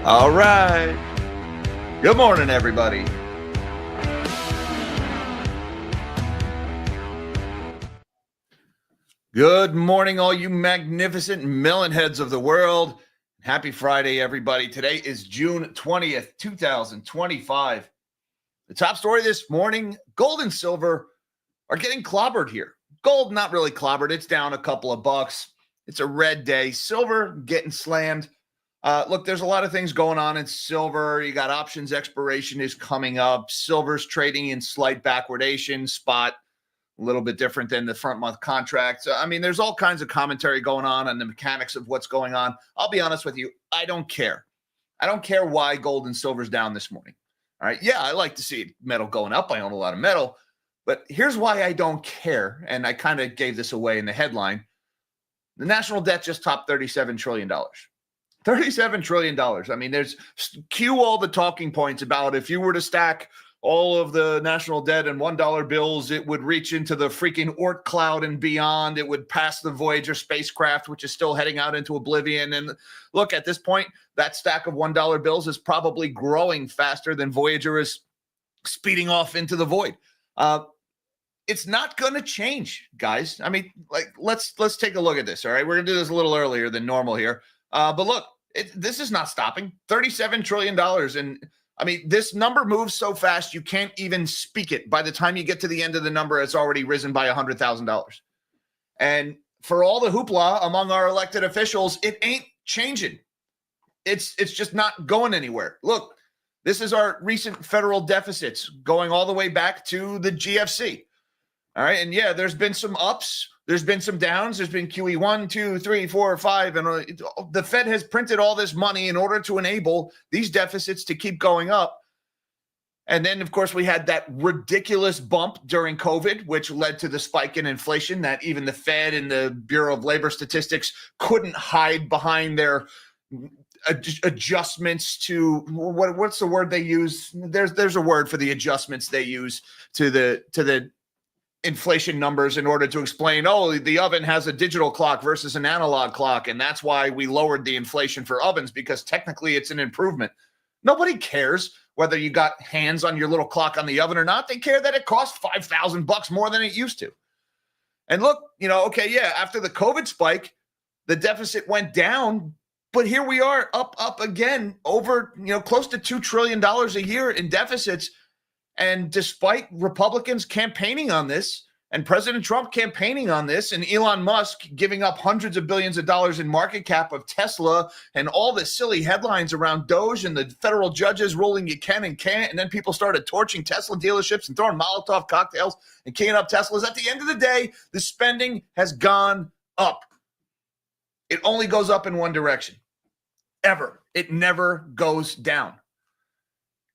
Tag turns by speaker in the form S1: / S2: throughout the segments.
S1: All right. Good morning, everybody. Good morning, all you magnificent melon heads of the world. Happy Friday, everybody. Today is June 20th, 2025. The top story this morning, gold and silver are getting clobbered here. Gold, not really clobbered. It's down a couple of bucks. It's a red day. Silver getting slammed. Look, there's a lot of things going on in silver. You got options expiration is coming up. Silver's trading in slight backwardation. Spot a little bit different than the front month contract. So, I mean, there's all kinds of commentary going on the mechanics of what's going on. I'll be honest with you. I don't care. I don't care why gold and silver's down this morning. All right. Yeah, I like to see metal going up. I own a lot of metal. But here's why I don't care. And I kind of gave this away in the headline. The national debt just topped $37 trillion. $37 trillion. I mean, there's cue all the talking points about if you were to stack all of the national debt and $1 bills, it would reach into the freaking Oort cloud and beyond. It would pass the Voyager spacecraft, which is still heading out into oblivion. And look, at this point, that stack of $1 bills is probably growing faster than Voyager is speeding off into the void. It's not going to change, guys. I mean, like, let's take a look at this. All right, we're going to do this a little earlier than normal here. But look, this is not stopping. $37 trillion. And I mean, this number moves so fast, you can't even speak it. By the time you get to the end of the number, it's already risen by $100,000. And for all the hoopla among our elected officials, it ain't changing. It's just not going anywhere. Look, this is our recent federal deficits going all the way back to the GFC. All right. And yeah, there's been some ups. There's been some downs. There's been QE 1, 2, 3, 4, 5. And the Fed has printed all this money in order to enable these deficits to keep going up. And then, of course, we had that ridiculous bump during COVID, which led to the spike in inflation that even the Fed and the Bureau of Labor Statistics couldn't hide behind their adjustments to what's the word they use? There's a word for the adjustments they use to the inflation numbers in order to explain, the oven has a digital clock versus an analog clock, and that's why we lowered the inflation for ovens, because technically it's an improvement. Nobody cares whether you got hands on your little clock on the oven or not. They care that it costs $5,000 more than it used to. And look, after the COVID spike, the deficit went down, but here we are up again over, close to $2 trillion a year in deficits. And despite Republicans campaigning on this and President Trump campaigning on this and Elon Musk giving up hundreds of billions of dollars in market cap of Tesla and all the silly headlines around Doge and the federal judges ruling you can and can't, and then people started torching Tesla dealerships and throwing Molotov cocktails and keying up Teslas. At the end of the day, the spending has gone up. It only goes up in one direction. Ever. It never goes down.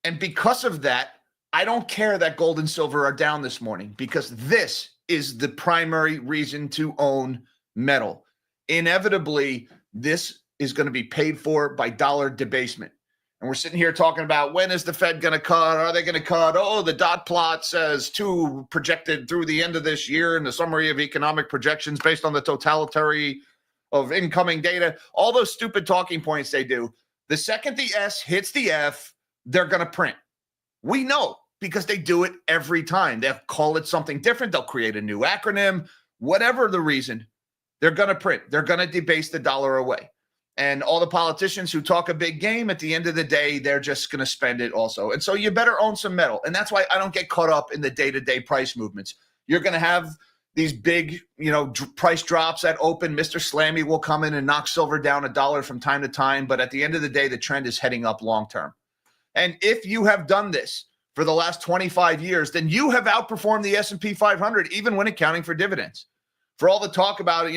S1: And because of that, I don't care that gold and silver are down this morning, because this is the primary reason to own metal. Inevitably, this is going to be paid for by dollar debasement. And we're sitting here talking about, when is the Fed going to cut? Are they going to cut? The dot plot says 2 projected through the end of this year in the summary of economic projections based on the totality of incoming data. All those stupid talking points they do. The second the S hits the F, they're going to print. We know, because they do it every time. They'll call it something different. They'll create a new acronym. Whatever the reason, they're going to print. They're going to debase the dollar away. And all the politicians who talk a big game, at the end of the day, they're just going to spend it also. And so you better own some metal. And that's why I don't get caught up in the day-to-day price movements. You're going to have these big, price drops at open. Mr. Slammy will come in and knock silver down $1 from time to time. But at the end of the day, the trend is heading up long-term. And if you have done this for the last 25 years, then you have outperformed the S&P 500, even when accounting for dividends. For all the talk about,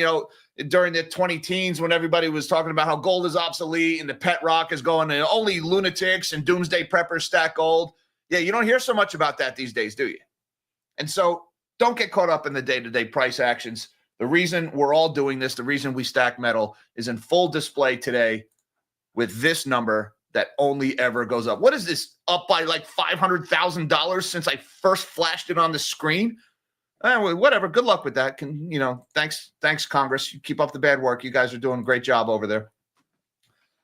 S1: during the 20-teens, when everybody was talking about how gold is obsolete and the pet rock is going to only lunatics and doomsday preppers stack gold. Yeah, you don't hear so much about that these days, do you? And so don't get caught up in the day-to-day price actions. The reason we're all doing this, the reason we stack metal, is in full display today with this number that only ever goes up. What is this, up by like $500,000 since I first flashed it on the screen? Whatever. Good luck with that. Thanks, Congress. You keep up the bad work. You guys are doing a great job over there.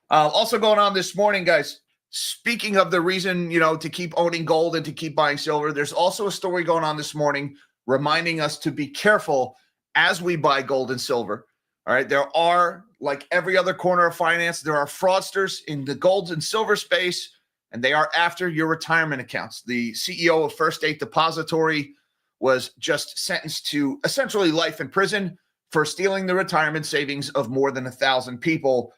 S1: Also going on this morning, guys, speaking of the reason, to keep owning gold and to keep buying silver, there's also a story going on this morning reminding us to be careful as we buy gold and silver. All right. There are, like every other corner of finance, there are fraudsters in the gold and silver space, and they are after your retirement accounts. The CEO of First State Depository was just sentenced to essentially life in prison for stealing the retirement savings of more than 1,000 people.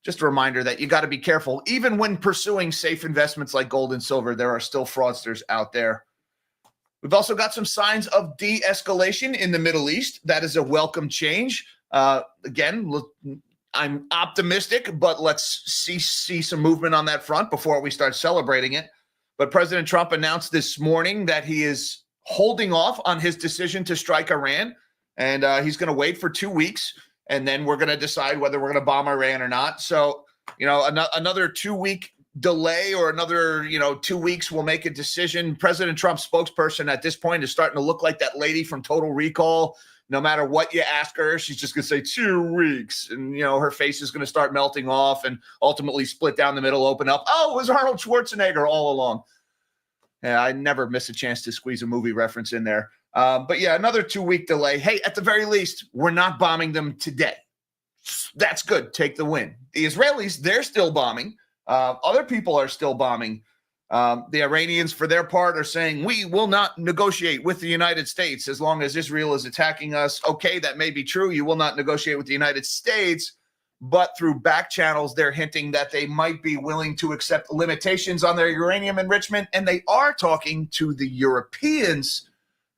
S1: Just a reminder that you got to be careful. Even when pursuing safe investments like gold and silver, there are still fraudsters out there. We've also got some signs of de-escalation in the Middle East. That is a welcome change. Again, I'm optimistic, but let's see some movement on that front before we start celebrating it. But President Trump announced this morning that he is holding off on his decision to strike Iran, and he's going to wait for 2 weeks, and then we're going to decide whether we're going to bomb Iran or not. So, another 2-week delay or another, 2 weeks will make a decision. President Trump's spokesperson at this point is starting to look like that lady from Total Recall. No matter what you ask her, she's just going to say 2 weeks. And, her face is going to start melting off and ultimately split down the middle, open up. Oh, it was Arnold Schwarzenegger all along. Yeah, I never miss a chance to squeeze a movie reference in there. But yeah, another 2-week delay. Hey, at the very least, we're not bombing them today. That's good. Take the win. The Israelis, they're still bombing. Other people are still bombing. The Iranians, for their part, are saying, we will not negotiate with the United States as long as Israel is attacking us. Okay, that may be true. You will not negotiate with the United States. But through back channels, they're hinting that they might be willing to accept limitations on their uranium enrichment. And they are talking to the Europeans.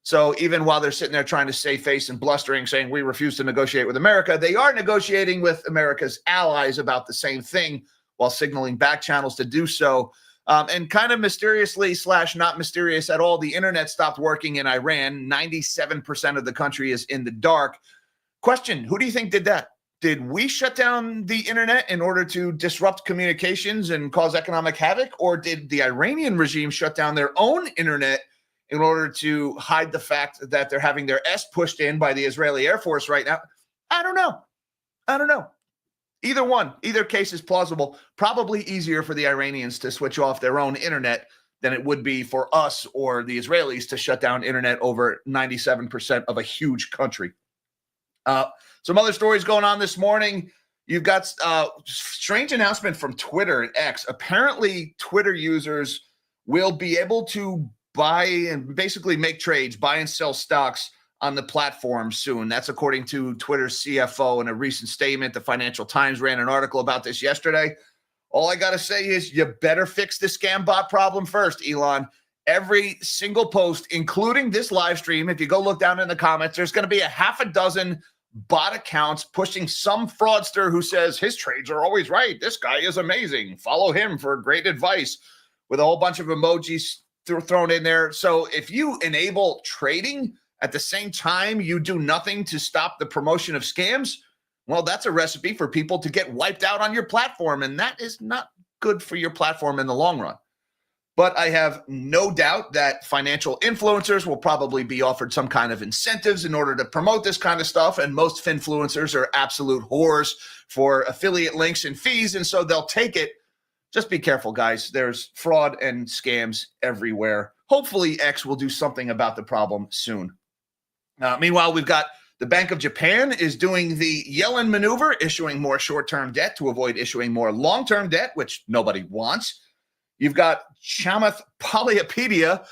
S1: So even while they're sitting there trying to save face and blustering, saying we refuse to negotiate with America, they are negotiating with America's allies about the same thing while signaling back channels to do so. And kind of mysteriously / not mysterious at all, the internet stopped working in Iran. 97% of the country is in the dark. Question, who do you think did that? Did we shut down the internet in order to disrupt communications and cause economic havoc? Or did the Iranian regime shut down their own internet in order to hide the fact that they're having their S pushed in by the Israeli Air Force right now? I don't know. Either one, either case is plausible. Probably easier for the Iranians to switch off their own internet than it would be for us or the Israelis to shut down internet over 97% of a huge country. Some other stories going on this morning. You've got strange announcement from Twitter and X. Apparently, Twitter users will be able to buy and basically make trades, buy and sell stocks on the platform soon. That's according to Twitter's CFO in a recent statement. The Financial Times ran an article about this yesterday. All I got to say is you better fix the scam bot problem first, Elon. Every single post, including this live stream, if you go look down in the comments, there's going to be a half a dozen bot accounts pushing some fraudster who says his trades are always right. This guy is amazing. Follow him for great advice, with a whole bunch of emojis thrown in there. So if you enable trading at the same time you do nothing to stop the promotion of scams, well, that's a recipe for people to get wiped out on your platform, and that is not good for your platform in the long run. But I have no doubt that financial influencers will probably be offered some kind of incentives in order to promote this kind of stuff, and most finfluencers are absolute whores for affiliate links and fees, and so they'll take it. Just be careful, guys. There's fraud and scams everywhere. Hopefully, X will do something about the problem soon. Meanwhile, we've got the Bank of Japan is doing the Yellen maneuver, issuing more short-term debt to avoid issuing more long-term debt, which nobody wants. You've got Chamath Palihapitiya.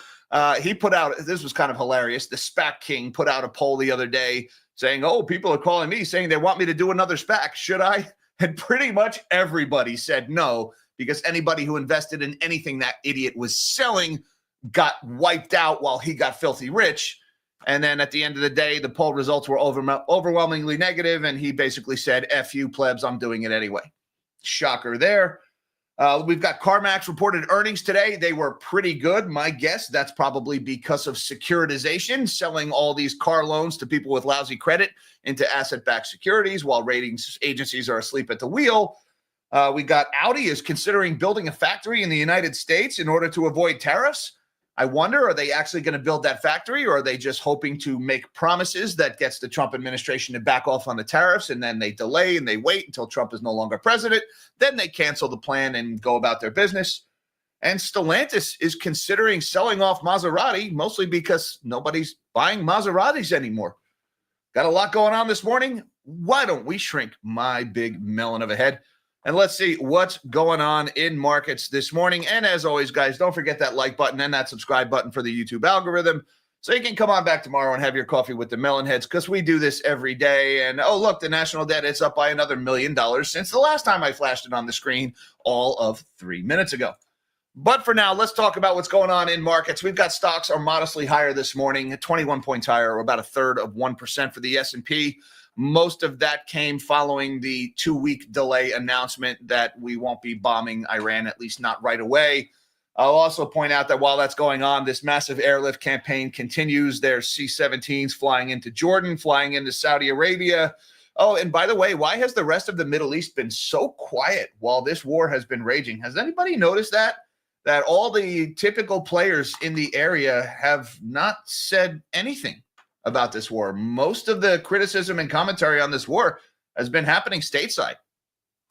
S1: He put out, this was kind of hilarious, the SPAC King put out a poll the other day saying, oh, people are calling me saying they want me to do another SPAC. Should I? And pretty much everybody said no, because anybody who invested in anything that idiot was selling got wiped out while he got filthy rich. And then at the end of the day, the poll results were overwhelmingly negative, and he basically said, F you plebs, I'm doing it anyway. Shocker there. We've got CarMax reported earnings today. They were pretty good. My guess, that's probably because of securitization, selling all these car loans to people with lousy credit into asset-backed securities while ratings agencies are asleep at the wheel. We got Audi is considering building a factory in the United States in order to avoid tariffs. I wonder, are they actually going to build that factory, or are they just hoping to make promises that gets the Trump administration to back off on the tariffs, and then they delay and they wait until Trump is no longer president? Then they cancel the plan and go about their business. And Stellantis is considering selling off Maserati, mostly because nobody's buying Maseratis anymore. Got a lot going on this morning. Why don't we shrink my big melon of a head? And let's see what's going on in markets this morning. And as always, guys, don't forget that like button and that subscribe button for the YouTube algorithm, so you can come on back tomorrow and have your coffee with the melon heads, because we do this every day. And, oh, look, the national debt is up by another $1 million since the last time I flashed it on the screen all of 3 minutes ago. But for now, let's talk about what's going on in markets. We've got stocks are modestly higher this morning, 21 points higher, or about 1/3 of 1% for the S&P. Most of that came following the 2-week delay announcement that we won't be bombing Iran, at least not right away. I'll also point out that while that's going on, this massive airlift campaign continues. There's C-17s flying into Jordan, flying into Saudi Arabia. Oh, and by the way, why has the rest of the Middle East been so quiet while this war has been raging? Has anybody noticed that? That all the typical players in the area have not said anything about this war. Most of the criticism and commentary on this war has been happening stateside.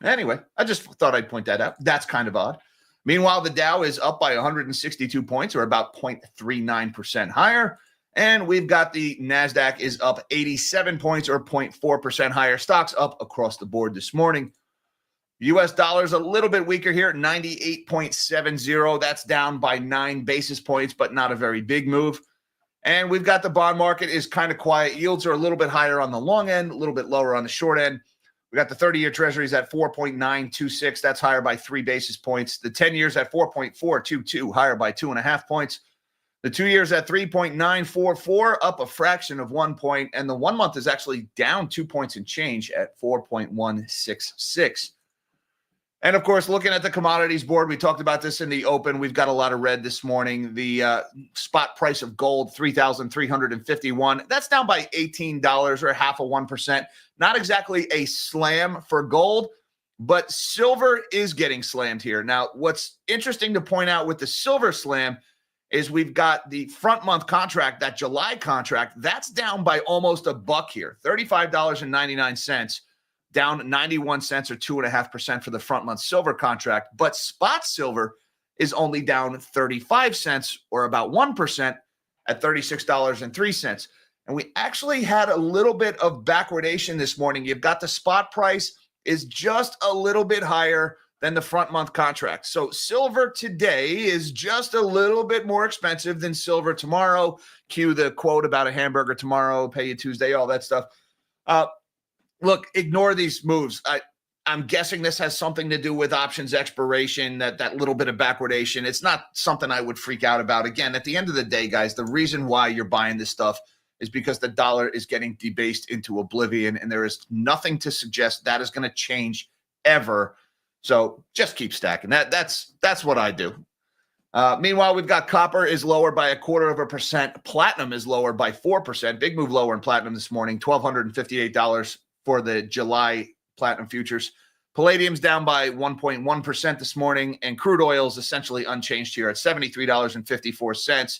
S1: Anyway, I just thought I'd point that out. That's kind of odd. Meanwhile, the Dow is up by 162 points, or about 0.39% higher. And we've got the NASDAQ is up 87 points, or 0.4% higher. Stocks up across the board this morning. U.S. dollar's a little bit weaker here at 98.70. That's down by 9 basis points, but not a very big move. And we've got the bond market is kind of quiet. Yields are a little bit higher on the long end, a little bit lower on the short end. We got the 30-year treasuries at 4.926. That's higher by 3 basis points. The 10 years at 4.422, higher by 2.5 points. The 2 years at 3.944, up a fraction of 1 point. And the 1 month is actually down 2 points and change at 4.166. And, of course, looking at the commodities board, we talked about this in the open. We've got a lot of red this morning. The spot price of gold, $3,351. That's down by $18, or 0.5%. Not exactly a slam for gold, but silver is getting slammed here. Now, what's interesting to point out with the silver slam is we've got the front month contract, that July contract, that's down by almost $1 here, $35.99. Down 91 cents, or 2.5% for the front month silver contract. But spot silver is only down 35 cents, or about 1%, at $36.03. And we actually had a little bit of backwardation this morning. You've got the spot price is just a little bit higher than the front month contract. So silver today is just a little bit more expensive than silver tomorrow. Cue the quote about a hamburger tomorrow, pay you Tuesday, all that stuff. Look, ignore these moves. I'm guessing this has something to do with options expiration, that little bit of backwardation. It's not something I would freak out about. Again, at the end of the day, guys, the reason why you're buying this stuff is because the dollar is getting debased into oblivion, and there is nothing to suggest that is going to change ever. So just keep stacking. That's what I do. Meanwhile, we've got copper is lower by 0.25%. Platinum is lower by 4%. Big move lower in platinum this morning, $1,258 for the July platinum futures. Palladium's down by 1.1% this morning, and crude oil is essentially unchanged here at $73.54.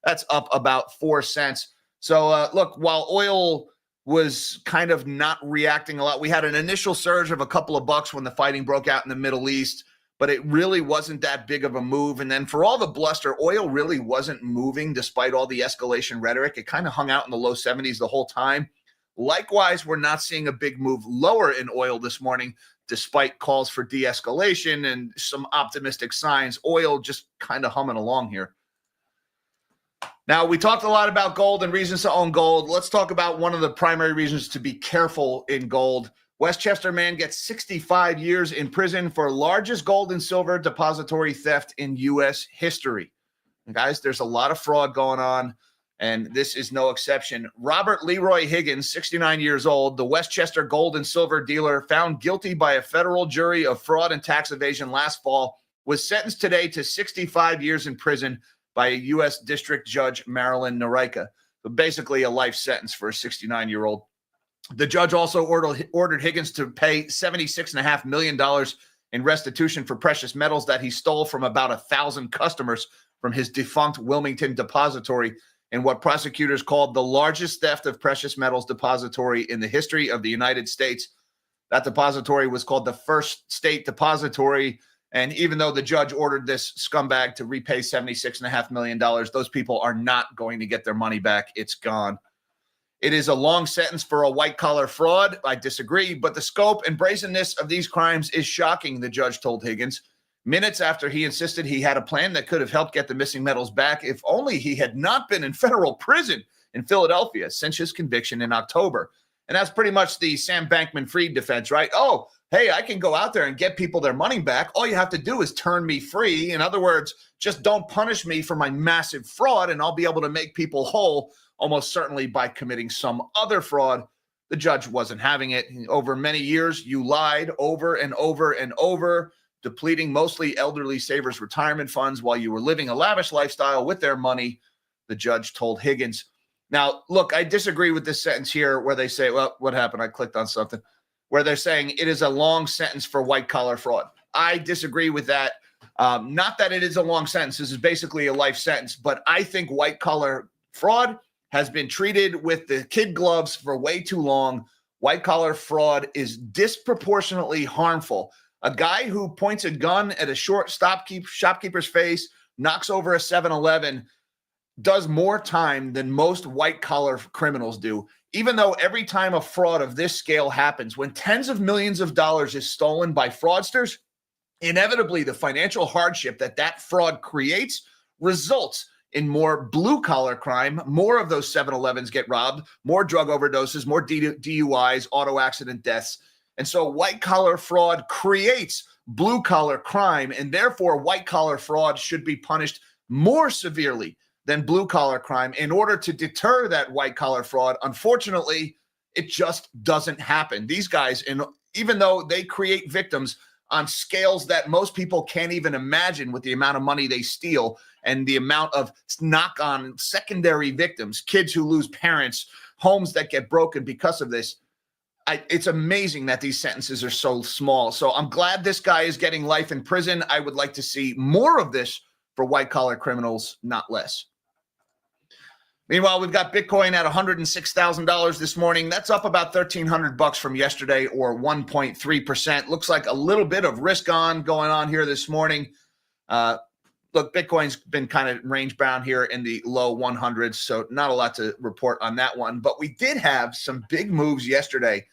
S1: That's up about 4 cents. So, look, while oil was kind of not reacting a lot, we had an initial surge of a couple of bucks when the fighting broke out in the Middle East, but it really wasn't that big of a move. And then for all the bluster, oil really wasn't moving despite all the escalation rhetoric. It kind of hung out in the low 70s the whole time. Likewise, we're not seeing a big move lower in oil this morning, despite calls for de-escalation and some optimistic signs. Oil just kind of humming along here. Now, we talked a lot about gold and reasons to own gold. Let's talk about one of the primary reasons to be careful in gold. Westchester man gets 65 years in prison for largest gold and silver depository theft in U.S. history. And guys, there's a lot of fraud going on, and this is no exception. Robert Leroy Higgins, 69 years old, the Westchester gold and silver dealer, found guilty by a federal jury of fraud and tax evasion last fall, was sentenced today to 65 years in prison by a U.S. District Judge, Marilyn Norica. So basically a life sentence for a 69-year-old. The judge also ordered Higgins to pay $76.5 million in restitution for precious metals that he stole from about 1,000 customers from his defunct Wilmington depository in what prosecutors called the largest theft of precious metals depository in the history of the United States. That depository was called the First State Depository. And even though the judge ordered this scumbag to repay $76.5 million, those people are not going to get their money back. It's gone. It is a long sentence for a white-collar fraud. I disagree, but the scope and brazenness of these crimes is shocking, the judge told Higgins, minutes after he insisted he had a plan that could have helped get the missing metals back if only he had not been in federal prison in Philadelphia since his conviction in October. And that's pretty much the Sam Bankman-Fried defense, right? Oh, hey, I can go out there and get people their money back. All you have to do is turn me free. In other words, just don't punish me for my massive fraud, and I'll be able to make people whole, almost certainly by committing some other fraud. The judge wasn't having it. Over many years, you lied over and over and over, depleting mostly elderly savers' retirement funds while you were living a lavish lifestyle with their money, the judge told Higgins. Now, look, I disagree with this sentence here where they say, well, what happened? I clicked on something where they're saying it is a long sentence for white-collar fraud. I disagree with that. Not that it is a long sentence. This is basically a life sentence, but I think white-collar fraud has been treated with the kid gloves for way too long. White-collar fraud is disproportionately harmful. A guy who points a gun at a shopkeeper's face, knocks over a 7-Eleven, does more time than most white-collar criminals do, even though every time a fraud of this scale happens, when tens of millions of dollars is stolen by fraudsters, inevitably the financial hardship that fraud creates results in more blue-collar crime. More of those 7-Elevens get robbed, more drug overdoses, more DUIs, auto accident deaths. And so white-collar fraud creates blue-collar crime, and therefore white-collar fraud should be punished more severely than blue-collar crime in order to deter that white-collar fraud. Unfortunately, it just doesn't happen. These guys, even though they create victims on scales that most people can't even imagine with the amount of money they steal and the amount of knock-on secondary victims, kids who lose parents, homes that get broken because of this, it's amazing that these sentences are so small. So I'm glad this guy is getting life in prison. I would like to see more of this for white-collar criminals, not less. Meanwhile, we've got Bitcoin at $106,000 this morning. That's up about $1,300 from yesterday, or 1.3%. Looks like a little bit of risk on going on here this morning. Look, Bitcoin's been kind of range bound here in the low 100s, so not a lot to report on that one. But we did have some big moves yesterday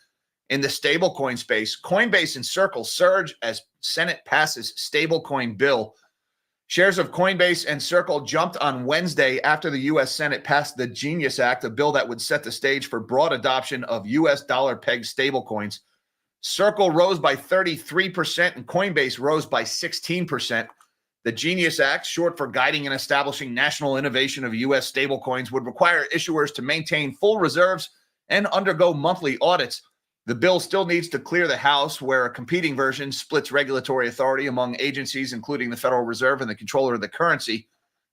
S1: in the stablecoin space. Coinbase and Circle surge as Senate passes stablecoin bill. Shares of Coinbase and Circle jumped on Wednesday after the U.S. Senate passed the Genius Act, a bill that would set the stage for broad adoption of U.S. dollar-pegged stablecoins. Circle rose by 33% and Coinbase rose by 16%. The Genius Act, short for Guiding and Establishing National Innovation of U.S. Stablecoins, would require issuers to maintain full reserves and undergo monthly audits. The bill still needs to clear the House, where a competing version splits regulatory authority among agencies, including the Federal Reserve and the controller of the currency.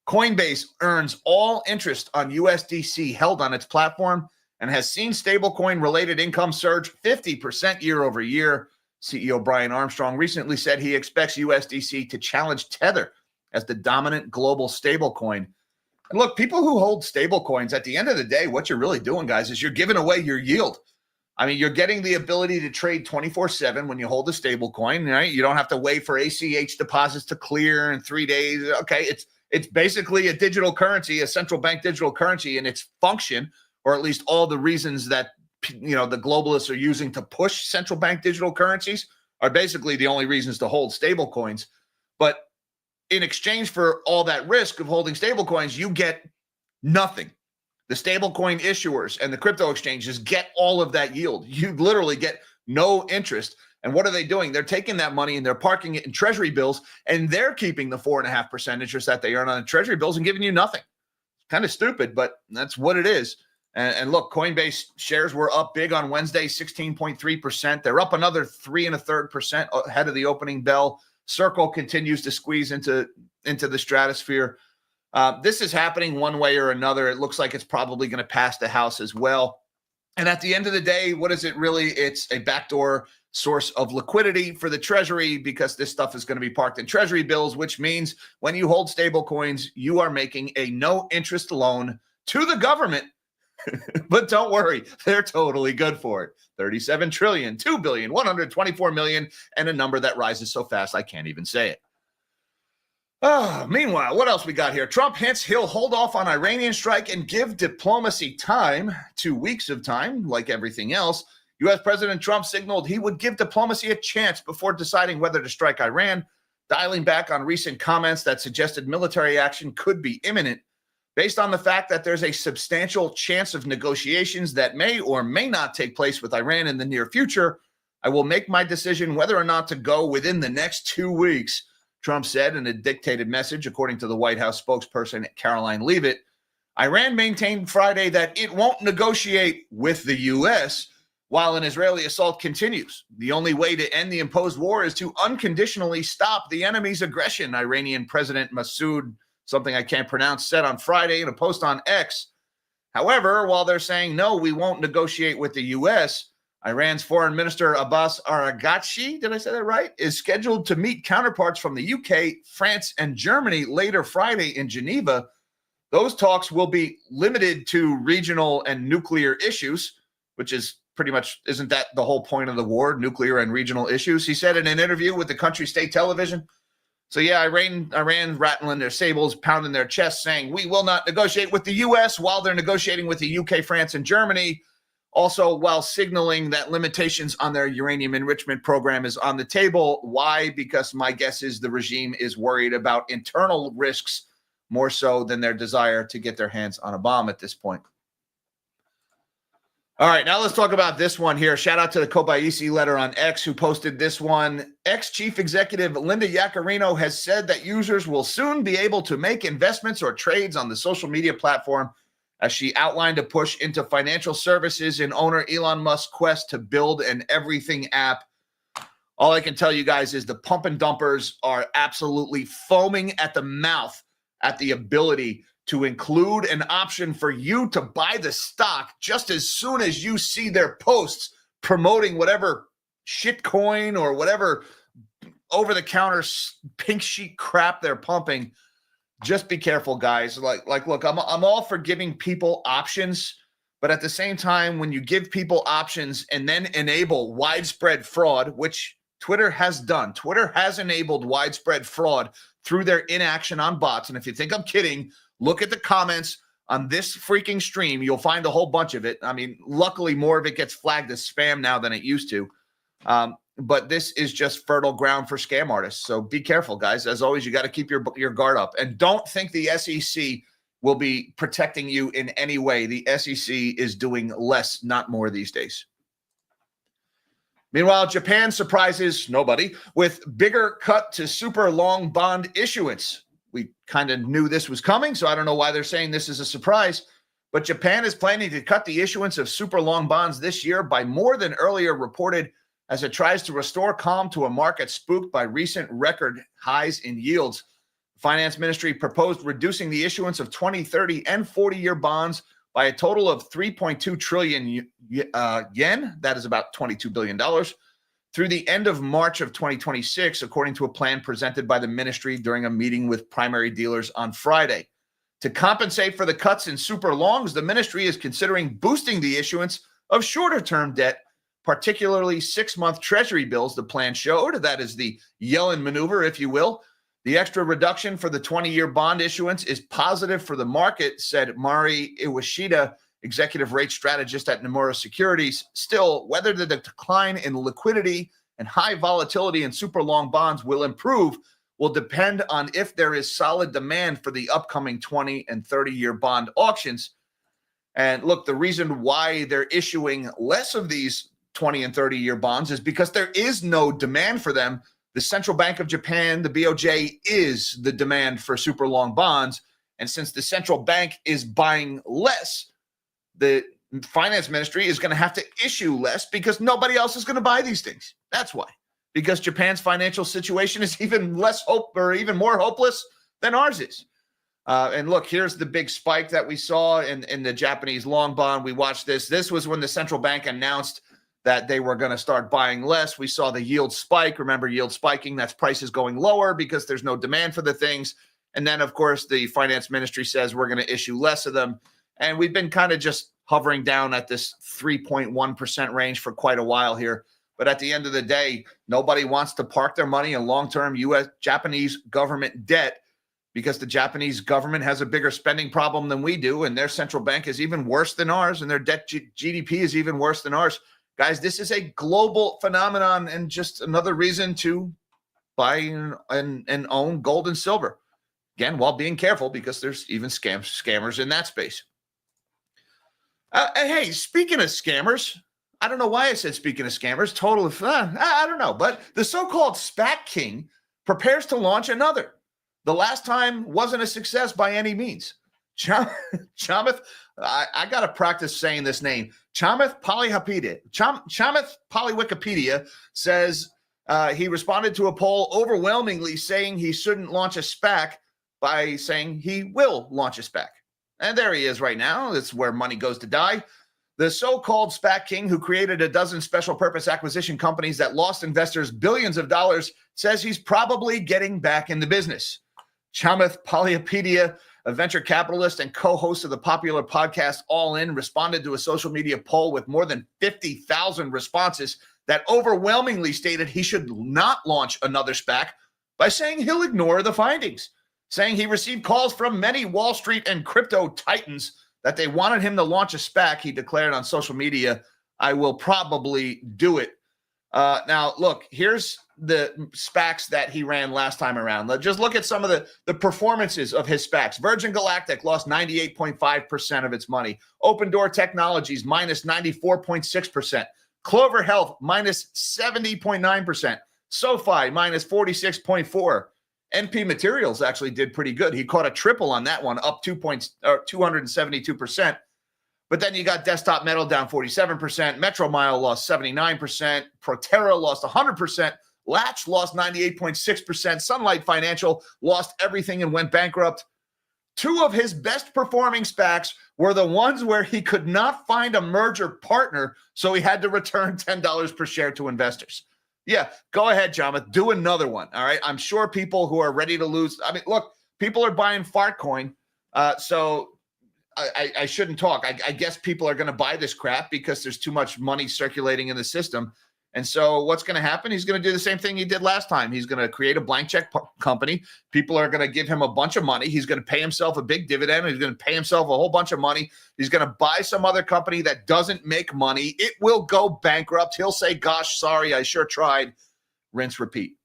S1: Coinbase earns all interest on USDC held on its platform and has seen stablecoin-related income surge 50% year over year. CEO Brian Armstrong recently said he expects USDC to challenge Tether as the dominant global stablecoin. And look, people who hold stablecoins, at the end of the day, what you're really doing, guys, is you're giving away your yield. I mean, you're getting the ability to trade 24/7 when you hold a stable coin, right? You don't have to wait for ACH deposits to clear in 3 days. Okay, it's basically a digital currency, a central bank digital currency, and its function, or at least all the reasons that the globalists are using to push central bank digital currencies, are basically the only reasons to hold stable coins. But in exchange for all that risk of holding stable coins, you get nothing. The stablecoin issuers and the crypto exchanges get all of that yield. You literally get no interest. And what are they doing? They're taking that money and they're parking it in treasury bills, and they're keeping the 4.5% interest that they earn on the treasury bills and giving you nothing. Kind of stupid, but that's what it is. And look, Coinbase shares were up big on Wednesday, 16.3%. They're up another 3.33% ahead of the opening bell. Circle continues to squeeze into the stratosphere. This is happening one way or another. It looks like it's probably going to pass the House as well. And at the end of the day, what is it really? It's a backdoor source of liquidity for the Treasury because this stuff is going to be parked in Treasury bills, which means when you hold stable coins, you are making a no interest loan to the government. But don't worry, they're totally good for it. 37 trillion, 2 billion, 124 million, and a number that rises so fast I can't even say it. Meanwhile, what else we got here? Trump hints he'll hold off on Iranian strike and give diplomacy time, 2 weeks of time, like everything else. U.S. President Trump signaled he would give diplomacy a chance before deciding whether to strike Iran, dialing back on recent comments that suggested military action could be imminent. Based on the fact that there's a substantial chance of negotiations that may or may not take place with Iran in the near future, I will make my decision whether or not to go within the next 2 weeks, Trump said in a dictated message, according to the White House spokesperson Caroline Leavitt. Iran maintained Friday that it won't negotiate with the U.S. while an Israeli assault continues. The only way to end the imposed war is to unconditionally stop the enemy's aggression, Iranian President Masoud, something I can't pronounce, said on Friday in a post on X. However, while they're saying, no, we won't negotiate with the U.S., Iran's Foreign Minister Abbas Araghchi, did I say that right, is scheduled to meet counterparts from the UK, France, and Germany later Friday in Geneva. Those talks will be limited to regional and nuclear issues, which is pretty much, isn't that the whole point of the war, nuclear and regional issues? He said in an interview with the country's state television. So yeah, Iran rattling their sables, pounding their chests, saying we will not negotiate with the U.S. while they're negotiating with the UK, France, and Germany. Also, while signaling that limitations on their uranium enrichment program is on the table. Why? Because my guess is the regime is worried about internal risks more so than their desire to get their hands on a bomb at this point. All right, now let's talk about this one here. Shout out to the Kobayashi letter on X who posted this one. Ex-chief executive Linda Yaccarino has said that users will soon be able to make investments or trades on the social media platform as she outlined a push into financial services in owner Elon Musk's quest to build an everything app. All I can tell you guys is the pump and dumpers are absolutely foaming at the mouth at the ability to include an option for you to buy the stock just as soon as you see their posts promoting whatever shit coin or whatever over-the-counter pink sheet crap they're pumping. Just be careful, guys. Like, look, I'm all for giving people options, but at the same time, when you give people options and then enable widespread fraud, which Twitter has done, Twitter has enabled widespread fraud through their inaction on bots. And if you think I'm kidding, look at the comments on this freaking stream. You'll find a whole bunch of it. I mean, luckily, more of it gets flagged as spam now than it used to. But this is just fertile ground for scam artists. So be careful, guys. As always, you got to keep your guard up. And don't think the SEC will be protecting you in any way. The SEC is doing less, not more these days. Meanwhile, Japan surprises nobody with bigger cut to super long bond issuance. We kind of knew this was coming, so I don't know why they're saying this is a surprise. But Japan is planning to cut the issuance of super long bonds this year by more than earlier reported as it tries to restore calm to a market spooked by recent record highs in yields. The Finance Ministry proposed reducing the issuance of 20, 30, and 40-year bonds by a total of 3.2 trillion yen, that is about $22 billion, through the end of March of 2026, according to a plan presented by the ministry during a meeting with primary dealers on Friday. To compensate for the cuts in super longs, the ministry is considering boosting the issuance of shorter-term debt, particularly 6-month treasury bills, the plan showed. That is the Yellen maneuver, if you will. The extra reduction for the 20-year bond issuance is positive for the market, said Mari Iwashida, executive rate strategist at Nomura Securities. Still, whether the decline in liquidity and high volatility in super long bonds will improve will depend on if there is solid demand for the upcoming 20 and 30-year bond auctions. And look, the reason why they're issuing less of these 20 and 30-year bonds is because there is no demand for them. The Central Bank of Japan, the BOJ, is the demand for super long bonds. And since the central bank is buying less, the finance ministry is going to have to issue less because nobody else is going to buy these things. That's why. Because Japan's financial situation is even less hope or even more hopeless than ours is. And look, here's the big spike that we saw in the Japanese long bond. We watched this. This was when the central bank announced that they were going to start buying less. We saw the yield spike. Remember, yield spiking, that's prices going lower because there's no demand for the things. And then, of course, the finance ministry says we're going to issue less of them. And we've been kind of just hovering down at this 3.1% range for quite a while here. But at the end of the day, nobody wants to park their money in long-term Japanese government debt because the Japanese government has a bigger spending problem than we do, and their central bank is even worse than ours, and their debt GDP is even worse than ours. Guys, this is a global phenomenon and just another reason to buy and own gold and silver. Again, while being careful because there's even scammers in that space. Hey, speaking of scammers, I don't know why I said speaking of scammers, I don't know, but the so-called SPAC king prepares to launch another. The last time wasn't a success by any means. Chamath, I got to practice saying this name. Chamath Wikipedia says he responded to a poll overwhelmingly saying he shouldn't launch a SPAC by saying he will launch a SPAC. And there he is right now. That's where money goes to die. The so-called SPAC king, who created a dozen special purpose acquisition companies that lost investors billions of dollars, says he's probably getting back in the business. Chamath Palihapitiya, a venture capitalist and co-host of the popular podcast All In, responded to a social media poll with more than 50,000 responses that overwhelmingly stated he should not launch another SPAC by saying he'll ignore the findings, saying he received calls from many Wall Street and crypto titans that they wanted him to launch a SPAC. He declared on social media, "I will probably do it." Now, look, here's the SPACs that he ran last time around. Just look at some of the performances of his SPACs. Virgin Galactic lost 98.5% of its money. Open Door Technologies minus 94.6%. Clover Health minus 70.9%. SoFi minus 46.4%. NP Materials actually did pretty good. He caught a triple on that one, up 272%. But then you got Desktop Metal down 47%. Metromile lost 79%. Proterra lost 100%. Latch lost 98.6%. Sunlight Financial lost everything and went bankrupt. Two of his best performing SPACs were the ones where he could not find a merger partner, so he had to return $10 per share to investors. Yeah, go ahead, Chamath. Do another one, all right? I'm sure people who are ready to lose. I mean, look, people are buying Fartcoin, so I shouldn't talk. I guess people are going to buy this crap because there's too much money circulating in the system. And so what's going to happen? He's going to do the same thing he did last time. He's going to create a blank check company. People are going to give him a bunch of money. He's going to pay himself a big dividend. He's going to pay himself a whole bunch of money. He's going to buy some other company that doesn't make money. It will go bankrupt. He'll say, gosh, sorry, I sure tried. Rinse, repeat.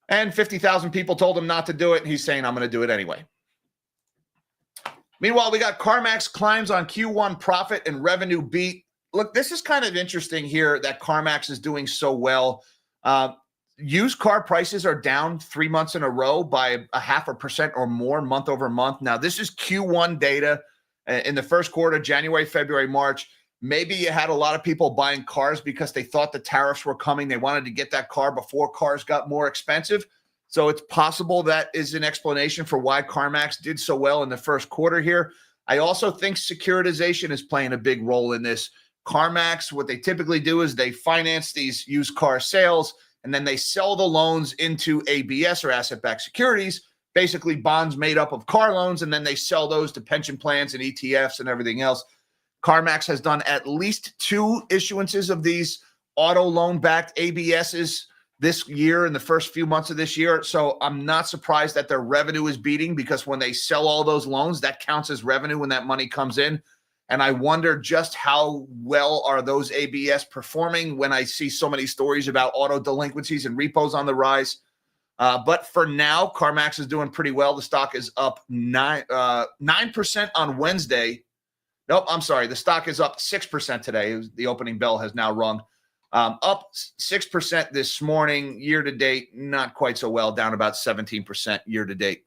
S1: And 50,000 people told him not to do it. And he's saying, I'm going to do it anyway. Meanwhile, we got CarMax climbs on Q1 profit and revenue beat. Look, this is kind of interesting here that CarMax is doing so well. Used car prices are down 3 months in a row by 0.5% or more month over month. Now, this is Q1 data in the first quarter, January, February, March. Maybe you had a lot of people buying cars because they thought the tariffs were coming. They wanted to get that car before cars got more expensive. So it's possible that is an explanation for why CarMax did so well in the first quarter here. I also think securitization is playing a big role in this. CarMax, what they typically do is they finance these used car sales, and then they sell the loans into ABS or asset-backed securities, basically bonds made up of car loans, and then they sell those to pension plans and ETFs and everything else. CarMax has done at least 2 issuances of these auto loan-backed ABSs this year in the first few months of this year. So I'm not surprised that their revenue is beating, because when they sell all those loans, that counts as revenue when that money comes in. And I wonder just how well are those ABS performing when I see so many stories about auto delinquencies and repos on the rise. But for now, CarMax is doing pretty well. The stock is up 9% on Wednesday. Nope, I'm sorry. The stock is up 6% today. The opening bell has now rung. Up 6% this morning. Year to date, not quite so well, down about 17% year to date.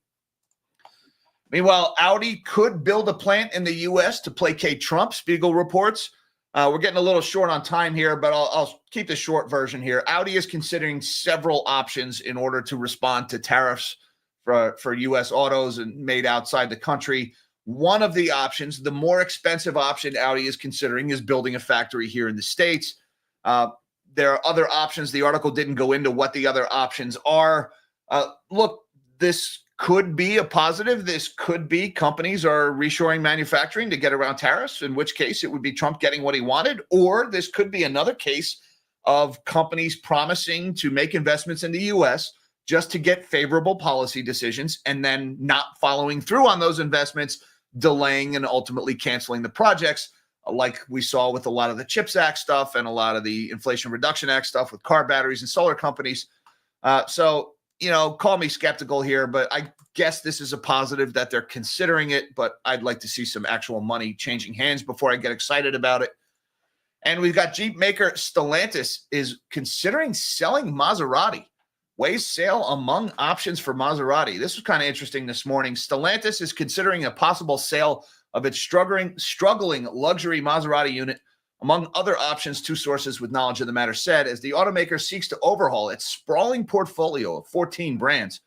S1: Meanwhile, Audi could build a plant in the U.S. to placate Trump, Spiegel reports. We're getting a little short on time here, but I'll keep the short version here. Audi is considering several options in order to respond to tariffs for U.S. autos and made outside the country. One of the options, the more expensive option Audi is considering, is building a factory here in the States. There are other options. The article didn't go into what the other options are. Look, this could be a positive. This could be companies are reshoring manufacturing to get around tariffs, in which case it would be Trump getting what he wanted. Or this could be another case of companies promising to make investments in the U.S. just to get favorable policy decisions and then not following through on those investments, delaying and ultimately canceling the projects, like we saw with a lot of the CHIPS Act stuff and a lot of the Inflation Reduction Act stuff with car batteries and solar companies. So, call me skeptical here, but I guess this is a positive that they're considering it, but I'd like to see some actual money changing hands before I get excited about it. And we've got Jeep maker Stellantis is considering selling Maserati. Weighs sale among options for Maserati. This was kind of interesting this morning. Stellantis is considering a possible sale of its struggling luxury Maserati unit, among other options, two sources with knowledge of the matter said, as the automaker seeks to overhaul its sprawling portfolio of 14 brands.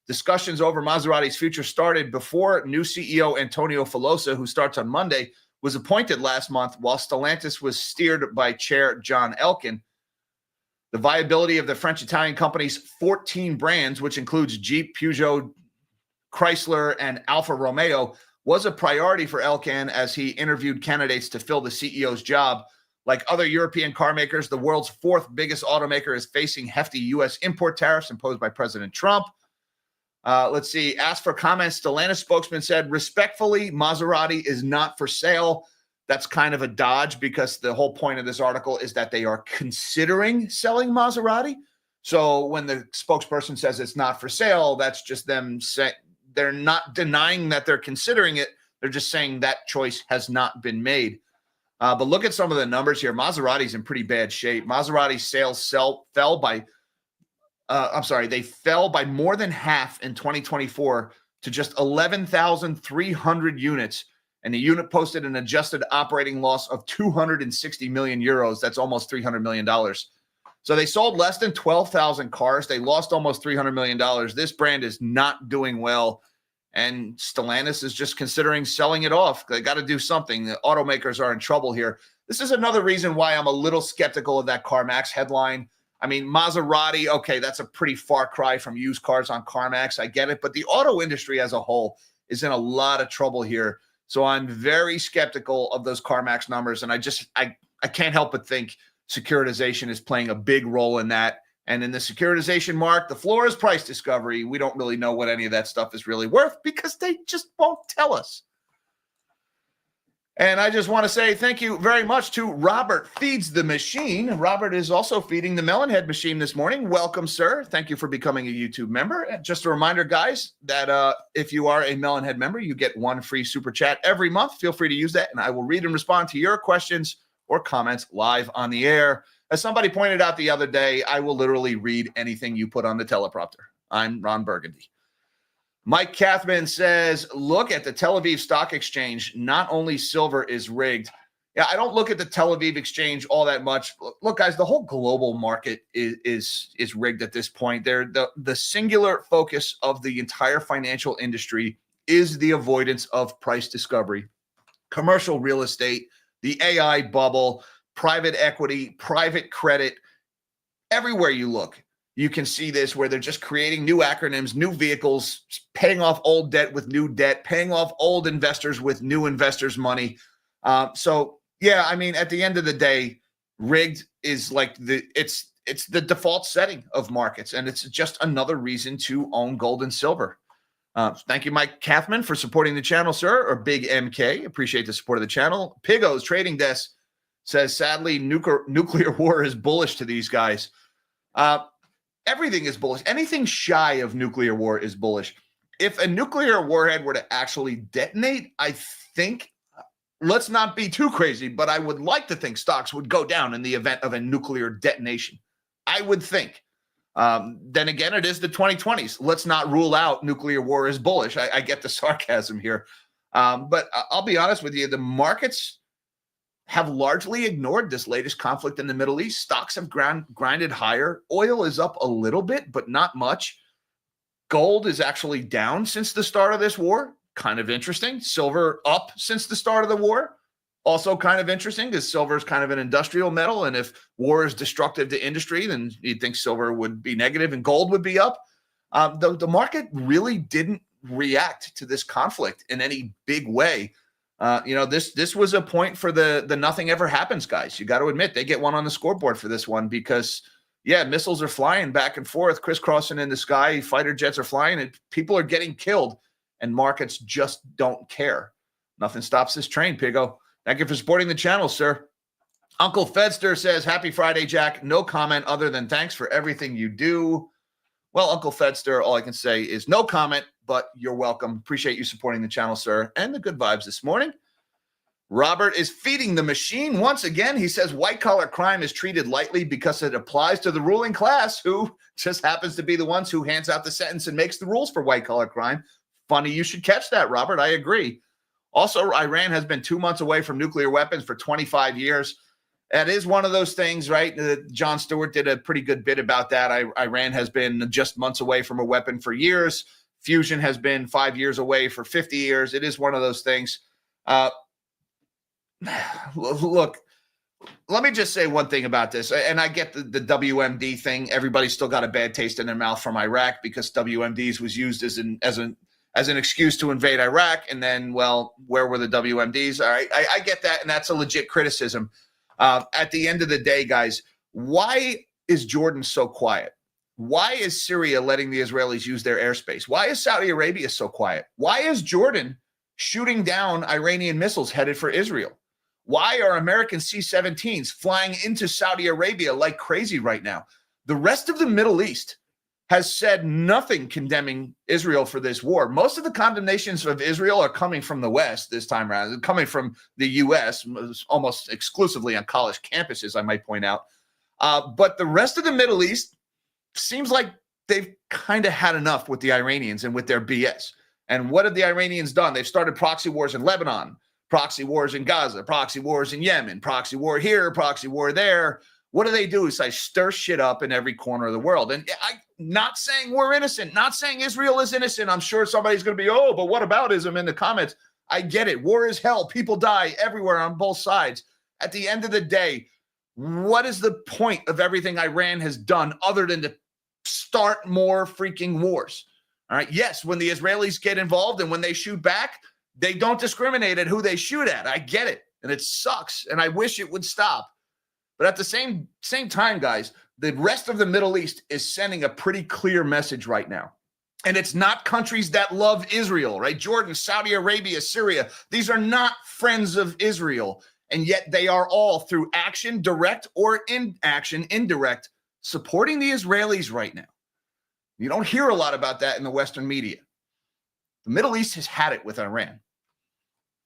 S1: Discussions over Maserati's future started before new CEO Antonio Filosa, who starts on Monday, was appointed last month, while Stellantis was steered by Chair John Elkann. The viability of the French-Italian company's 14 brands, which includes Jeep, Peugeot, Chrysler, and Alfa Romeo, was a priority for Elkann as he interviewed candidates to fill the CEO's job. Like other European car makers, the world's fourth biggest automaker is facing hefty U.S. import tariffs imposed by President Trump. Let's see. Asked for comments, Stellantis spokesman said, respectfully, Maserati is not for sale. That's kind of a dodge because the whole point of this article is that they are considering selling Maserati. So when the spokesperson says it's not for sale, that's just them saying they're not denying that they're considering it. They're just saying that choice has not been made. But look at some of the numbers here. Maserati's in pretty bad shape. Maserati's sales fell by more than half in 2024 to just 11,300 units. And the unit posted an adjusted operating loss of 260 million euros. That's almost $300 million. So they sold less than 12,000 cars. They lost almost $300 million. This brand is not doing well. And Stellantis is just considering selling it off. They got to do something. The automakers are in trouble here. This is another reason why I'm a little skeptical of that CarMax headline. I mean, Maserati, okay, that's a pretty far cry from used cars on CarMax. I get it. But the auto industry as a whole is in a lot of trouble here. So I'm very skeptical of those CarMax numbers. And I can't help but think securitization is playing a big role in that. And in the securitization mark, the floor is price discovery. We don't really know what any of that stuff is really worth because they just won't tell us. And I just want to say thank you very much to Robert Feeds the Machine. Robert is also feeding the Melonhead machine this morning. Welcome, sir. Thank you for becoming a YouTube member. And just a reminder, guys, that if you are a Melonhead member, you get one free super chat every month. Feel free to use that, and I will read and respond to your questions or comments live on the air. As somebody pointed out the other day, I will literally read anything you put on the teleprompter. I'm Ron Burgundy. Mike Kathman says, look at the Tel Aviv Stock Exchange. Not only silver is rigged. Yeah, I don't look at the Tel Aviv Exchange all that much. Look, guys, the whole global market is rigged at this point. The singular focus of the entire financial industry is the avoidance of price discovery. Commercial real estate, the AI bubble, private equity, private credit, everywhere you look, you can see this where they're just creating new acronyms, new vehicles, paying off old debt with new debt, paying off old investors with new investors' money. So, yeah, I mean, at the end of the day, rigged is like it's the default setting of markets, and it's just another reason to own gold and silver. Thank you, Mike Kathman, for supporting the channel, sir, or Big MK. Appreciate the support of the channel. Pigo's Trading Desk says, sadly, nuclear war is bullish to these guys. Everything is bullish. Anything shy of nuclear war is bullish. If a nuclear warhead were to actually detonate, I think, let's not be too crazy, but I would like to think stocks would go down in the event of a nuclear detonation. I would think. Then again, it is the 2020s. Let's not rule out nuclear war is bullish. I get the sarcasm here. But I'll be honest with you, the markets have largely ignored this latest conflict in the Middle East. Stocks have grinded higher. Oil is up a little bit, but not much. Gold is actually down since the start of this war. Kind of interesting. Silver up since the start of the war. Also kind of interesting because silver is kind of an industrial metal. And if war is destructive to industry, then you'd think silver would be negative and gold would be up. The market really didn't react to this conflict in any big way. This was a point for the nothing ever happens guys. You got to admit they get one on the scoreboard for this one because, yeah, missiles are flying back and forth, crisscrossing in the sky. Fighter jets are flying and people are getting killed and markets just don't care. Nothing stops this train, Pigo. Thank you for supporting the channel, sir. Uncle Fedster says, happy Friday, Jack. No comment other than thanks for everything you do. Well, Uncle Fedster, all I can say is no comment, but you're welcome. Appreciate you supporting the channel, sir, and the good vibes this morning. Robert is feeding the machine once again. He says white-collar crime is treated lightly because it applies to the ruling class, who just happens to be the ones who hands out the sentence and makes the rules for white-collar crime. Funny you should catch that, Robert. I agree. Also, Iran has been 2 months away from nuclear weapons for 25 years. That is one of those things, right? Jon Stewart did a pretty good bit about that. Iran has been just months away from a weapon for years. Fusion has been 5 years away for 50 years. It is one of those things. Look, let me just say one thing about this. And I get the WMD thing. Everybody's still got a bad taste in their mouth from Iraq because WMDs was used as an excuse to invade Iraq. And then, well, where were the WMDs? All right, I get that, and that's a legit criticism. At the end of the day, guys, why is Jordan so quiet? Why is Syria letting the Israelis use their airspace? Why is Saudi Arabia so quiet? Why is Jordan shooting down Iranian missiles headed for Israel? Why are American C-17s flying into Saudi Arabia like crazy right now? The rest of the Middle East has said nothing condemning Israel for this war. Most of the condemnations of Israel are coming from the West this time around. They're coming from the U.S., almost exclusively on college campuses, I might point out. But the rest of the Middle East seems like they've kind of had enough with the Iranians and with their BS. And what have the Iranians done? They've started proxy wars in Lebanon, proxy wars in Gaza, proxy wars in Yemen, proxy war here, proxy war there. What do? It's like stir shit up in every corner of the world. And I'm not saying we're innocent, not saying Israel is innocent. I'm sure somebody's going to be, oh, but what aboutism in the comments? I get it. War is hell. People die everywhere on both sides. At the end of the day, what is the point of everything Iran has done other than to start more freaking wars? All right. Yes, when the Israelis get involved and when they shoot back, they don't discriminate at who they shoot at. I get it. And it sucks. And I wish it would stop. But at the same time, guys, the rest of the Middle East is sending a pretty clear message right now. And it's not countries that love Israel, right? Jordan, Saudi Arabia, Syria. These are not friends of Israel. And yet they are all, through action, direct or inaction, indirect, supporting the Israelis right now. You don't hear a lot about that in the Western media. The Middle East has had it with Iran.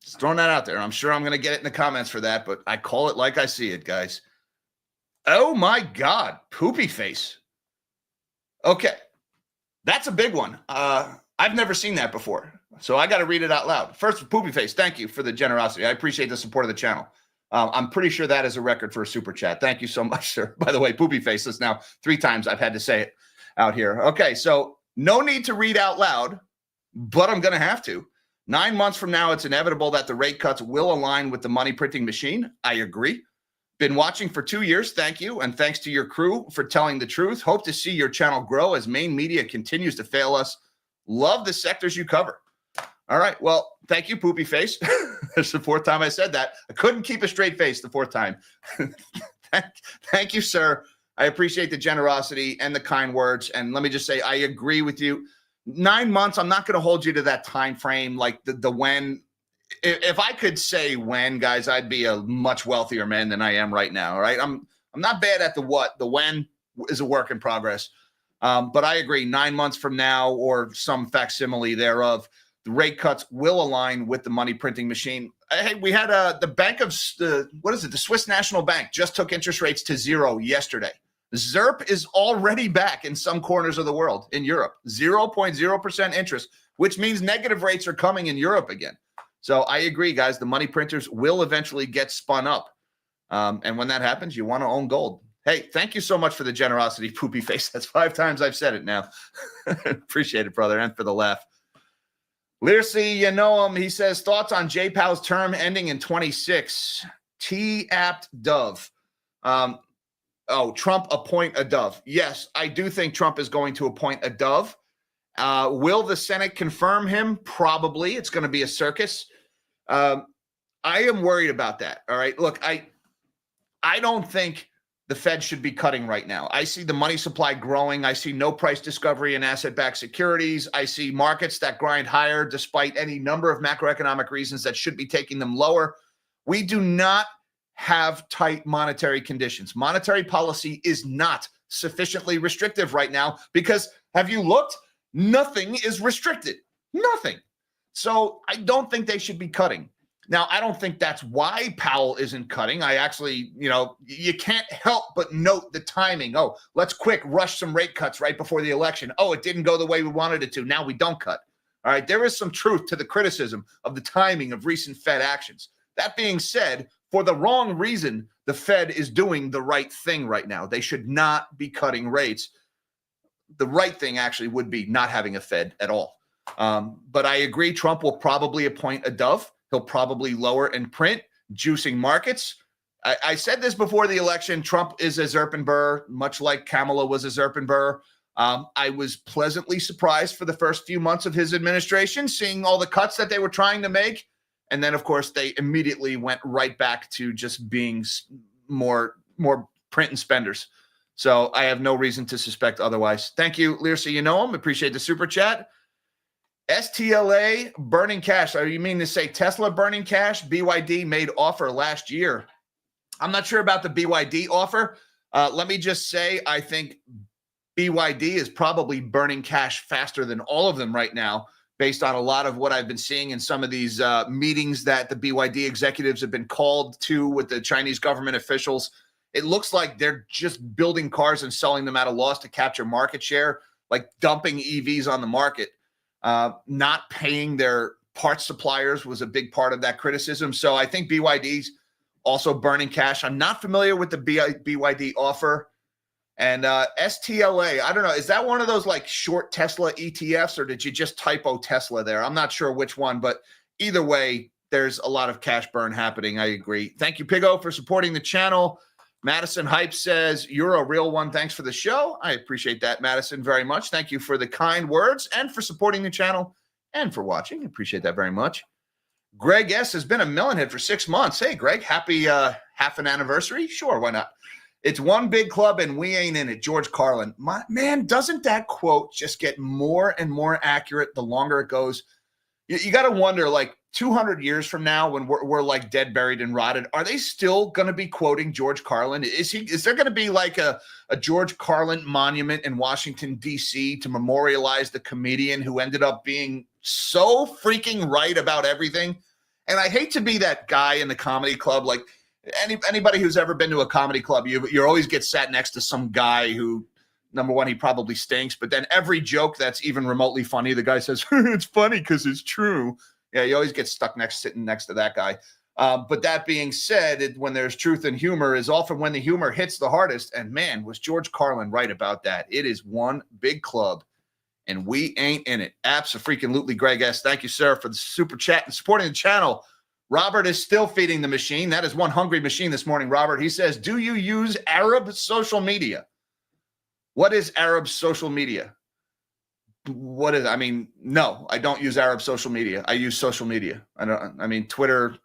S1: Just throwing that out there. I'm sure I'm going to get it in the comments for that, but I call it like I see it, guys. Oh my God, Poopy Face. Okay, that's a big one. I've never seen that before, so I got to read it out loud. First, Poopy Face, thank you for the generosity. I appreciate the support of the channel. I'm pretty sure that is a record for a super chat. Thank you so much, sir. By the way, Poopy Face is now 3 times I've had to say it out here. Okay, so no need to read out loud, but I'm going to have to. 9 months from now, it's inevitable that the rate cuts will align with the money printing machine. I agree. Been watching for 2 years. Thank you. And thanks to your crew for telling the truth. Hope to see your channel grow as main media continues to fail us. Love the sectors you cover. All right. Well, thank you, Poopy Face. It's the 4th time I said that. I couldn't keep a straight face the 4th time. Thank you, sir. I appreciate the generosity and the kind words. And let me just say, I agree with you. 9 months, I'm not going to hold you to that time frame, like the when. If I could say when, guys, I'd be a much wealthier man than I am right now. All right. I'm not bad at the what. The when is a work in progress. But I agree, 9 months from now or some facsimile thereof, the rate cuts will align with the money printing machine. Hey, we had the bank of the Swiss National Bank just took interest rates to 0 yesterday. ZERP is already back in some corners of the world in Europe, 0.0% interest, which means negative rates are coming in Europe again. So I agree, guys. The money printers will eventually get spun up. And when that happens, you want to own gold. Hey, thank you so much for the generosity, Poopy Face. That's 5 times I've said it now. Appreciate it, brother, and for the laugh. Learsey, you know him. He says, thoughts on J Powell's term ending in 26. T-apt dove. Trump appoint a dove. Yes, I do think Trump is going to appoint a dove. Will the Senate confirm him? Probably. It's going to be a circus. I am worried about that. All right. Look, I don't think the Fed should be cutting right now. I see the money supply growing. I see no price discovery in asset-backed securities. I see markets that grind higher despite any number of macroeconomic reasons that should be taking them lower. We do not have tight monetary conditions. Monetary policy is not sufficiently restrictive right now because, have you looked? Nothing is restricted. Nothing. So I don't think they should be cutting. Now, I don't think that's why Powell isn't cutting. I actually, you can't help but note the timing. Oh, let's quick rush some rate cuts right before the election. Oh, it didn't go the way we wanted it to. Now we don't cut. All right. There is some truth to the criticism of the timing of recent Fed actions. That being said, for the wrong reason, the Fed is doing the right thing right now. They should not be cutting rates. The right thing actually would be not having a Fed at all. But I agree, Trump will probably appoint a dove. He'll probably lower and print, juicing markets. I said this before the election. Trump is a Zerpenburr, much like Kamala was a Zerpenburr. I was pleasantly surprised for the first few months of his administration, seeing all the cuts that they were trying to make. And then, of course, they immediately went right back to just being more print and spenders. So I have no reason to suspect otherwise. Thank you, Learsey. You know him. Appreciate the super chat. STLA burning cash. You mean to say Tesla burning cash? BYD made offer last year. I'm not sure about the BYD offer. Let me just say, I think BYD is probably burning cash faster than all of them right now, based on a lot of what I've been seeing in some of these meetings that the BYD executives have been called to with the Chinese government officials. It looks like they're just building cars and selling them at a loss to capture market share, like dumping EVs on the market. Not paying their parts suppliers was a big part of that criticism. So I think BYD's also burning cash. I'm not familiar with the BYD offer. And STLA, I don't know. Is that one of those like short Tesla ETFs, or did you just typo Tesla there? I'm not sure which one, but either way, there's a lot of cash burn happening. I agree. Thank you, Pigo, for supporting the channel. Madison Hype says, you're a real one. Thanks for the show. I appreciate that, Madison, very much. Thank you for the kind words and for supporting the channel and for watching. Appreciate that very much. Greg S. has been a Melonhead for 6 months. Hey, Greg, happy half an anniversary. Sure, why not? It's one big club and we ain't in it. George Carlin. Man, doesn't that quote just get more and more accurate the longer it goes? You got to wonder, like 200 years from now, when we're like dead, buried, and rotted, are they still going to be quoting George Carlin? Is there going to be like a George Carlin monument in Washington, D.C. to memorialize the comedian who ended up being so freaking right about everything? And I hate to be that guy in the comedy club. Like anybody who's ever been to a comedy club, you always get sat next to some guy who, number one, he probably stinks. But then every joke that's even remotely funny, the guy says, it's funny because it's true. Yeah, you always get stuck sitting next to that guy. But that being said, when there's truth and humor is often when the humor hits the hardest. And man, was George Carlin right about that. It is one big club, and we ain't in it. Abso-freaking-lutely, Greg S. Thank you, sir, for the super chat and supporting the channel. Robert is still feeding the machine. That is one hungry machine this morning, Robert. He says, do you use Arab social media? What is Arab social media? What is, no, I don't use Arab social media. I use social media. Twitter,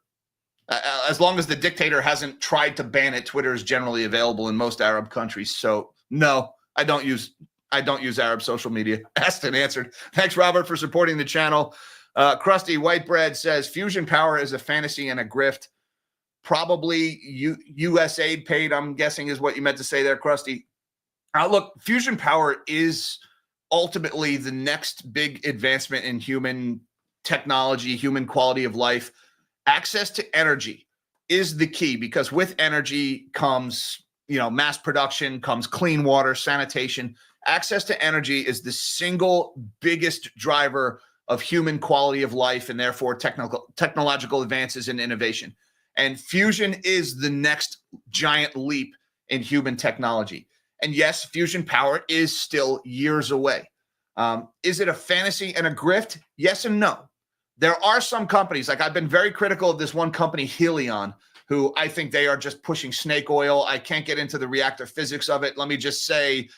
S1: as long as the dictator hasn't tried to ban it, Twitter is generally available in most Arab countries. So no, I don't use Arab social media. Asked and answered. Thanks, Robert, for supporting the channel. Crusty White Bread says fusion power is a fantasy and a grift. Probably U.S. aid paid, I'm guessing, is what you meant to say there, Crusty. Look, fusion power is ultimately the next big advancement in human technology, human quality of life. Access to energy is the key, because with energy comes, mass production, comes clean water, sanitation. Access to energy is the single biggest driver of human quality of life and therefore technological advances and innovation. And fusion is the next giant leap in human technology. And yes, fusion power is still years away. Is it a fantasy and a grift? Yes and no. There are some companies, like I've been very critical of this one company, Helion, who I think they are just pushing snake oil. I can't get into the reactor physics of it. Let me just say,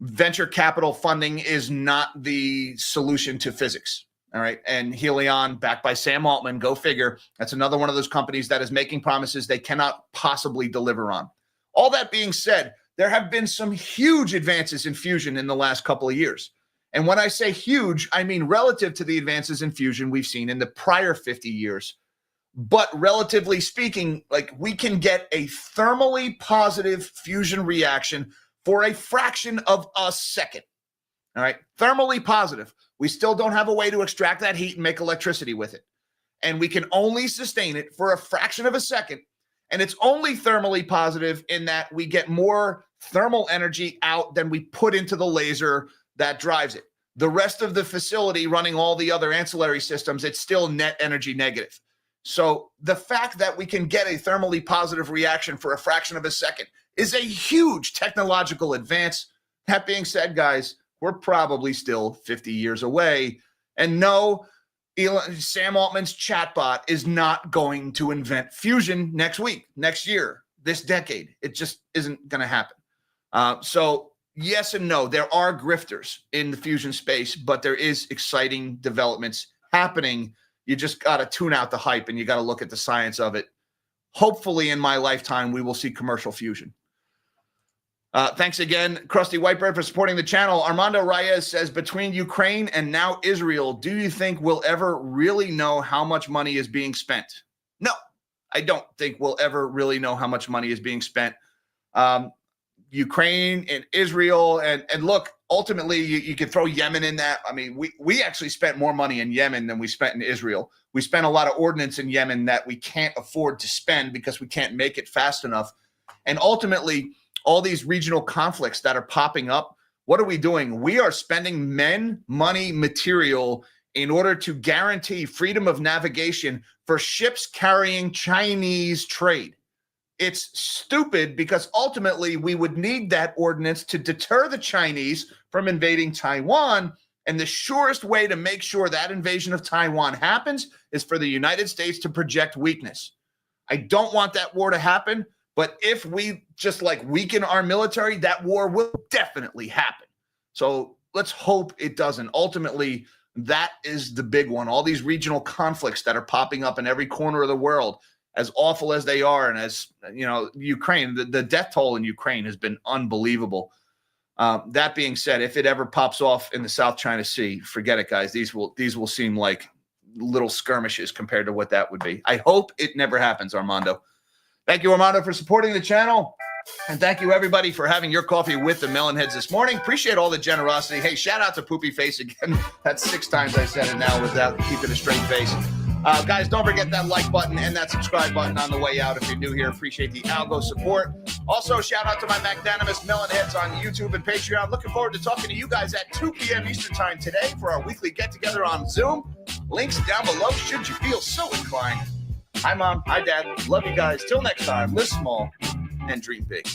S1: venture capital funding is not the solution to physics. All right. And Helion, backed by Sam Altman, go figure. That's another one of those companies that is making promises they cannot possibly deliver on. All that being said, there have been some huge advances in fusion in the last couple of years. And when I say huge, I mean relative to the advances in fusion we've seen in the prior 50 years. But relatively speaking, like we can get a thermally positive fusion reaction for a fraction of a second. All right. Thermally positive. We still don't have a way to extract that heat and make electricity with it. And we can only sustain it for a fraction of a second. And it's only thermally positive in that we get more thermal energy out than we put into the laser that drives it. The rest of the facility running all the other ancillary systems, it's still net energy negative. So the fact that we can get a thermally positive reaction for a fraction of a second is a huge technological advance. That being said, guys, we're probably still 50 years away. And no, Sam Altman's chatbot is not going to invent fusion next week, next year, this decade. It just isn't going to happen. So yes and no, there are grifters in the fusion space, but there is exciting developments happening. You just got to tune out the hype and you got to look at the science of it. Hopefully in my lifetime, we will see commercial fusion. Thanks again, Crusty Whitebird, for supporting the channel. Armando Reyes says, between Ukraine and now Israel, do you think we'll ever really know how much money is being spent? No, I don't think we'll ever really know how much money is being spent. Ukraine and Israel, and look, ultimately, you could throw Yemen in that. I mean, we actually spent more money in Yemen than we spent in Israel. We spent a lot of ordnance in Yemen that we can't afford to spend because we can't make it fast enough. And ultimately, all these regional conflicts that are popping up, what are we doing? We are spending men, money, material in order to guarantee freedom of navigation for ships carrying Chinese trade. It's stupid because ultimately we would need that ordinance to deter the Chinese from invading Taiwan. And the surest way to make sure that invasion of Taiwan happens is for the United States to project weakness. I don't want that war to happen. But if we just like weaken our military, that war will definitely happen. So let's hope it doesn't. Ultimately, that is the big one. All these regional conflicts that are popping up in every corner of the world, as awful as they are, and as you know, Ukraine, the death toll in Ukraine has been unbelievable. That being said, if it ever pops off in the South China Sea, forget it, guys. These will seem like little skirmishes compared to what that would be. I hope it never happens, Armando. Thank you, Armando, for supporting the channel. And thank you, everybody, for having your coffee with the Melonheads this morning. Appreciate all the generosity. Hey, shout out to Poopy Face again. That's 6 times I said it now without keeping a straight face. Guys, don't forget that like button and that subscribe button on the way out if you're new here. Appreciate the algo support. Also, shout out to my magnanimous Melonheads on YouTube and Patreon. Looking forward to talking to you guys at 2 p.m. Eastern Time today for our weekly get-together on Zoom. Links down below should you feel so inclined. Hi, Mom. Hi, Dad. Love you guys. Till next time, live small and dream big.